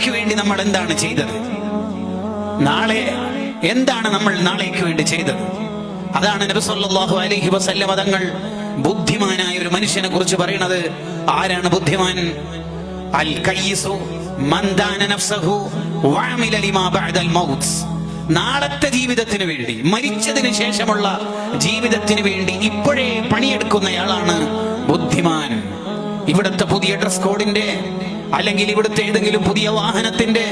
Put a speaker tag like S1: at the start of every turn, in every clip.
S1: നാളേക്ക് വേണ്ടി നമ്മൾ എന്താണ് ചെയ്തത്? നാളെ എന്താണ് നമ്മൾ നാളേക്ക് വേണ്ടി ചെയ്തത്? അതാണ് നബി സല്ലല്ലാഹു അലൈഹി വസല്ലം തങ്ങൾ ബുദ്ധിമാനായ ഒരു മനുഷ്യനെ കുറിച്ച് പറയുന്നത്. ആരാണ് ബുദ്ധിമാൻ? അൽ കയ്യിസു മൻ ദാന നഫ്സഹു വഅമില ലിമാ ബഅദൽ മൗത്ത്. നാളത്തെ ജീവിതത്തിന് വേണ്ടി, മരിച്ചതിന് ശേഷമുള്ള ജീവിതത്തിന് വേണ്ടി ഇപ്പോഴേ പണിയെടുക്കുന്നയാളാണ് ബുദ്ധിമാൻ. ഇവിടുത്തെ പുതിയ ഡ്രസ് കോഡിന്റെ, അല്ലെങ്കിൽ ഇവിടുത്തെ ഏതെങ്കിലും പുതിയ വാഹനത്തിന്റെ,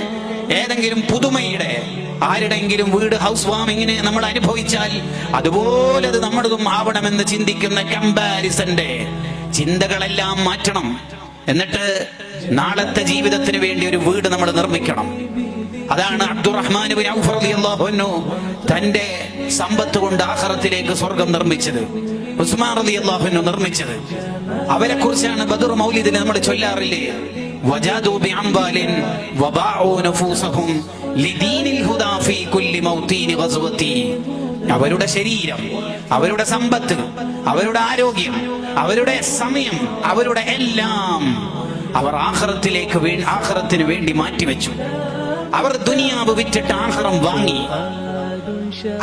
S1: ഏതെങ്കിലും പുതുമയുടെ, ആരുടെയെങ്കിലും വീട് ഹൗസ് വാമിങ്ങിന് നമ്മൾ അനുഭവിച്ചാൽ അതുപോലെ അത് നമ്മുടേതും ആവണമെന്ന് ചിന്തിക്കുന്ന കമ്പാരിസന്റെ ചിന്തകളെല്ലാം മാറ്റണം. എന്നിട്ട് നാളത്തെ ജീവിതത്തിന് വേണ്ടി ഒരു വീട് നമ്മൾ നിർമ്മിക്കണം. അതാണ് അബ്ദുറഹ്മാൻ ബിൻ ഔഫ് റളിയല്ലാഹു അൻഹു തന്റെ സമ്പത്ത് കൊണ്ട് ആഖിറത്തിലേക്ക് സ്വർഗം നിർമ്മിച്ചത്, ഉസ്മാൻ റളിയല്ലാഹു അൻഹു നിർമ്മിച്ചത്. അവരെ കുറിച്ചാണ് ബദർ മൗലിദിൽ നമ്മൾ ചൊല്ലാറില്ലേ, വജാദു ബിഅംവാലിൻ വബാഉ നഫൂസഹും ലിദീനിൽ ഹുദാ ഫീ കുല്ലി മൗതീൻ ഗസ്വതി. അവരുടെ ശരീരം, അവരുടെ സമ്പത്ത്, അവരുടെ ആരോഗ്യം, അവരുടെ സമയം, അവരുടെ എല്ലാം അവർ ആഖിറത്തിന് വേണ്ടി മാറ്റിവെച്ചു. അവർ ദുനിയാവ് വിറ്റിട്ട് ആഖിറം വാങ്ങി.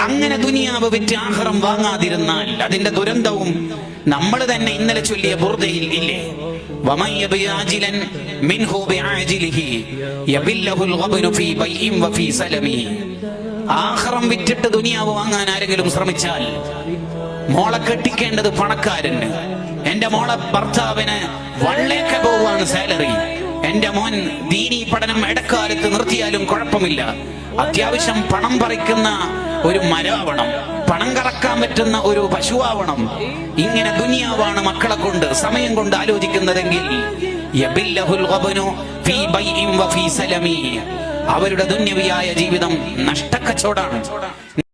S1: അങ്ങനെ ദുനിയാവ് വിറ്റ് ആഖിറം വാങ്ങാതിരുന്നാൽ അതിന്റെ ദുരന്തവും നമ്മൾ തന്നെ ഇന്നലെ ചൊല്ലിയ ബുർദയിൽ ഇല്ലേ, വമൻ യബിയാജിലൻ മിൻഹു ബിആജിലിഹി യബില്ലഹുൽ ഗബ്നു ഫീ ബൈഇൻ വഫീ സലമി. ആഖിറം വിറ്റിട്ട് ദുനിയാവ് വാങ്ങാൻ ആരെങ്കിലും ശ്രമിച്ചാൽ, മോളെ കെട്ടിക്കേണ്ടത് പണക്കാരന്, എന്റെ മോളെ ഭർത്താവിന് വള്ളേക്കെ പോവാണ് സാലറി, എന്റെ മോൻ ദീനീ പഠനം ഇടക്കാലത്ത് നിർത്തിയാലും കുഴപ്പമില്ല, അത്യാവശ്യം പണം പറിക്കുന്ന ഒരു മരാവണം, പണം കറക്കാൻ പറ്റുന്ന ഒരു പശുവാവണം. ഇങ്ങനെ ദുനിയാവാണ് മക്കളെ കൊണ്ട് സമയം കൊണ്ട് ആലോചിക്കുന്നതെങ്കിൽ അവരുടെ ദുന്യവിയായ ജീവിതം നഷ്ടക്കച്ചവടാണ്.